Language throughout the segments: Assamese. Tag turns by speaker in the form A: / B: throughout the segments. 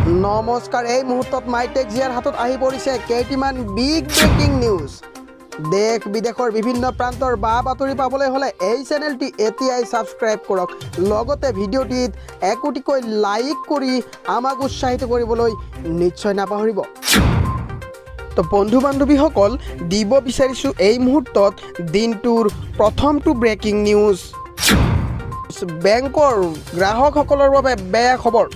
A: নমস্কাৰ। এই মুহূৰ্তত মাইটেক জিয়াৰ হাতত আহি পৰিছে কেইটিমান বিগ ব্ৰেকিং নিউজ। দেশ বিদেশৰ বিভিন্ন প্ৰান্তৰ বা বাতৰি পাবলৈ হ'লে এই চেনেলটি এতিয়াই ছাবস্ক্ৰাইব কৰক। লগতে ভিডিঅ'টিত একোটিকৈ লাইক কৰি আমাক উৎসাহিত কৰিবলৈ নিশ্চয় নাপাহৰিব। তো বন্ধু বান্ধৱীসকল, দিব বিচাৰিছোঁ এই মুহূৰ্তত দিনটোৰ প্ৰথমটো ব্ৰেকিং নিউজ। বেংকৰ গ্ৰাহকসকলৰ বাবে বেয়া খবৰ।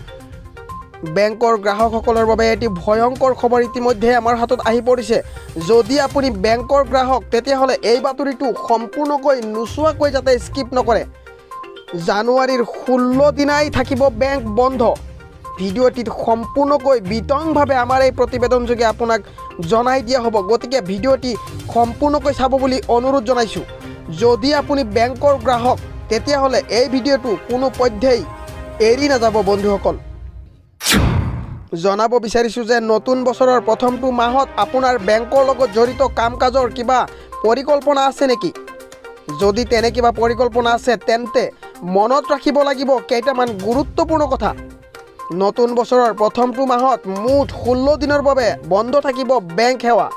A: বেংকৰ গ্ৰাহকসকলৰ বাবে এটি ভয়ংকৰ খবৰ ইতিমধ্যে আমাৰ হাতত আহি পৰিছে। যদি আপুনি বেংকৰ গ্ৰাহক তেতিয়াহ'লে এই বাতৰিটো সম্পূৰ্ণকৈ নোচোৱাকৈ যাতে স্কিপ নকৰে। জানুৱাৰীৰ 16 দিনাই থাকিব বেংক বন্ধ। ভিডিঅ'টিত সম্পূৰ্ণকৈ বিতংভাৱে আমাৰ এই প্ৰতিবেদনযোগে আপোনাক জনাই দিয়া হ'ব, গতিকে ভিডিঅ'টি সম্পূৰ্ণকৈ চাব বুলি অনুৰোধ জনাইছোঁ। যদি আপুনি বেংকৰ গ্ৰাহক তেতিয়াহ'লে এই ভিডিঅ'টো কোনো পধ্যেই এৰি নাযাব। বন্ধুসকল, জনাব বিচাৰিছোঁ যে নতুন বছৰৰ প্ৰথমটো মাহত আপোনাৰ বেংকৰ লগত জড়িত কাম কাজৰ কিবা পৰিকল্পনা আছে নেকি? যদি তেনে কিবা পৰিকল্পনা আছে তেন্তে মনত ৰাখিব লাগিব কেইটামান গুৰুত্বপূৰ্ণ কথা। নতুন বছৰৰ প্ৰথমটো মাহত মুঠ 16 দিনৰ বাবে বন্ধ থাকিব বেংক সেৱা।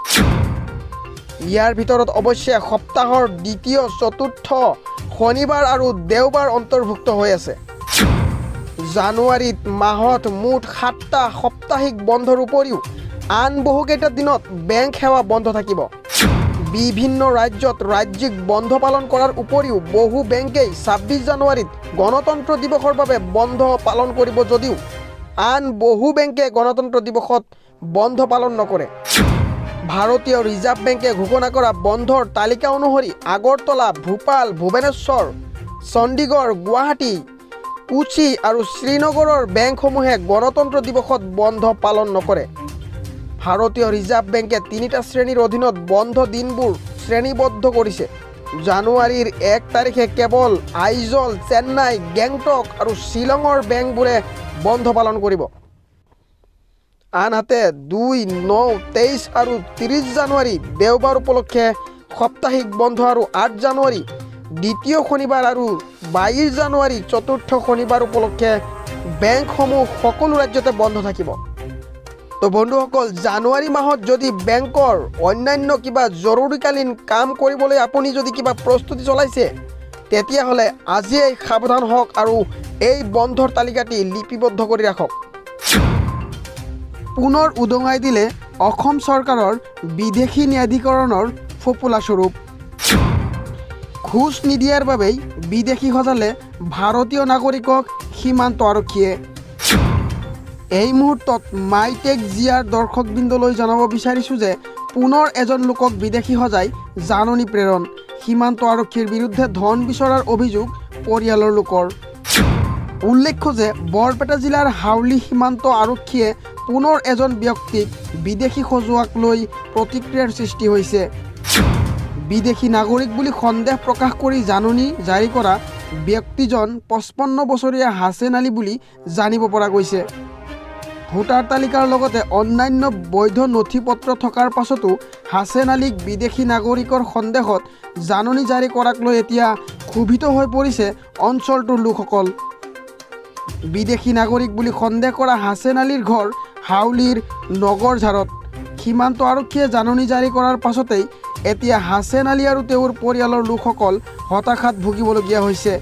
A: ইয়াৰ ভিতৰত অৱশ্যে সপ্তাহৰ দ্বিতীয়, চতুৰ্থ শনিবাৰ আৰু দেওবাৰ অন্তৰ্ভুক্ত হৈ আছে। জানুৱাৰীত মাহত মুঠ 7টা সাপ্তাহিক বন্ধৰ উপৰিও আন বহুকেইটা দিনত বেংক সেৱা বন্ধ থাকিব। বিভিন্ন ৰাজ্যত ৰাজ্যিক বন্ধ পালন কৰাৰ উপৰিও বহু বেংকেই 26 জানুৱাৰীত গণতন্ত্ৰ দিৱসৰ বাবে বন্ধ পালন কৰিব, যদিও আন বহু বেংকে গণতন্ত্ৰ দিৱসত বন্ধ পালন নকৰে। ভাৰতীয় ৰিজাৰ্ভ বেংকে ঘোষণা কৰা বন্ধৰ তালিকা অনুসৰি আগৰতলা, ভূপাল, ভুৱনেশ্বৰ, চণ্ডীগড়, গুৱাহাটী, কোচি আৰু শ্ৰীনগৰৰ বেংকসমূহে গণতন্ত্ৰ দিৱসত বন্ধ পালন নকৰে। ভাৰতীয় ৰিজাৰ্ভ বেংকে 3টা শ্ৰেণীৰ অধীনত বন্ধ দিনবোৰ শ্ৰেণীবদ্ধ কৰিছে। জানুৱাৰীৰ 1 তাৰিখে কেৱল আইজল, চেন্নাই, গেংটক আৰু শ্বিলঙৰ বেংকবোৰে বন্ধ পালন কৰিব। আনহাতে 2, 9, 23 আৰু 30 জানুৱাৰী দেওবাৰ উপলক্ষে সাপ্তাহিক বন্ধ আৰু 8 জানুৱাৰী দ্বিতীয় শনিবাৰ আৰু 22 জানুৱাৰী চতুৰ্থ শনিবাৰ উপলক্ষে বেংকসমূহ সকলো ৰাজ্যতে বন্ধ থাকিব। তো বন্ধুসকল, জানুৱাৰী মাহত যদি বেংকৰ অন্যান্য কিবা জৰুৰীকালীন কাম কৰিবলৈ আপুনি যদি কিবা প্ৰস্তুতি চলাইছে তেতিয়াহ'লে আজিয়েই সাৱধান হওক আৰু এই বন্ধৰ তালিকাটি লিপিবদ্ধ কৰি ৰাখক। পুনৰ উদঙাই দিলে অসম চৰকাৰৰ বিদেশী ন্যায়াধিকৰণৰ ফোপোলা স্বৰূপ। ঘোচ নিদিয়াৰ বাবেই বিদেশী সজালে ভাৰতীয় নাগৰিকক সীমান্ত আৰক্ষীয়ে। এই মুহূৰ্তত মাইটেক জিয়াৰ দৰ্শকবৃন্দলৈ জনাব বিচাৰিছোঁ যে পুনৰ এজন লোকক বিদেশী সজাই জাননী প্ৰেৰণ। সীমান্ত আৰক্ষীৰ বিৰুদ্ধে ধন বিচৰাৰ অভিযোগ পৰিয়ালৰ লোকৰ। উল্লেখ্য যে বৰপেটা জিলাৰ হাউলি সীমান্ত আৰক্ষীয়ে পুনৰ এজন ব্যক্তিক বিদেশী সজোৱাক লৈ প্ৰতিক্ৰিয়াৰ সৃষ্টি হৈছে। বিদেশী নাগৰিক বুলি সন্দেহ প্ৰকাশ কৰি জাননী জাৰি কৰা ব্যক্তিজন 55 বছৰীয়া হাছেন আলী বুলি জানিব পৰা গৈছে। ভোটাৰ তালিকাৰ লগতে অন্যান্য বৈধ নথি পত্ৰ থকাৰ পাছতো হাছেন আলীক বিদেশী নাগৰিকৰ সন্দেহত জাননী জাৰি কৰাক লৈ এতিয়া ক্ষোভিত হৈ পৰিছে অঞ্চলটোৰ লোকসকল। বিদেশী নাগৰিক বুলি সন্দেহ কৰা হাছেন আলীৰ ঘৰ হাউলিৰ নগৰঝাৰত। সীমান্ত আৰক্ষীয়ে জাননী জাৰি কৰাৰ পাছতেই এতিয়া হাছেন আলী আৰু তেওঁৰ পৰিয়ালৰ লোকসকল হতাশাত ভুগিবলগীয়া হৈছে।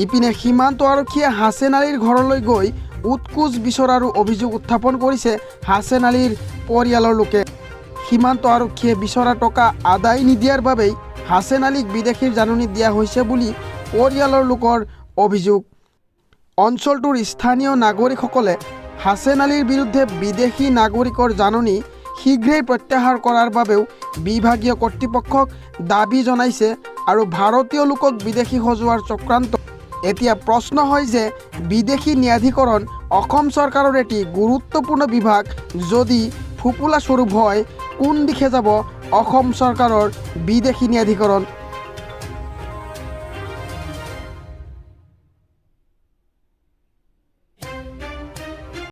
A: ইপিনে সীমান্ত আৰক্ষীয়ে হাছেন আলীৰ ঘৰলৈ গৈ উৎকোচ বিচৰাৰো অভিযোগ উত্থাপন কৰিছে হাছেন আলীৰ পৰিয়ালৰ লোকে। সীমান্ত আৰক্ষীয়ে বিচৰা টকা আদায় নিদিয়াৰ বাবেই হাছেন আলীক বিদেশীৰ জাননী দিয়া হৈছে বুলি পৰিয়ালৰ লোকৰ অভিযোগ। অঞ্চলটোৰ স্থানীয় নাগৰিকসকলে হাছেন আলীৰ বিৰুদ্ধে বিদেশী নাগৰিকৰ জাননী শীঘ্ৰেই প্ৰত্যাহাৰ কৰাৰ বাবেও বিভাগীয় কৰ্তৃপক্ষক দাবী জনাইছে। আৰু ভাৰতীয় লোকক বিদেশী সজোৱাৰ চক্ৰান্ত। এতিয়া প্ৰশ্ন হয় যে বিদেশী ন্যায়াধিকৰণ অসম চৰকাৰৰ এটি গুৰুত্বপূৰ্ণ বিভাগ যদি ফোপোলা স্বৰূপ হয়, কোন দিশে যাব অসম চৰকাৰৰ বিদেশী ন্যায়াধিকৰণ?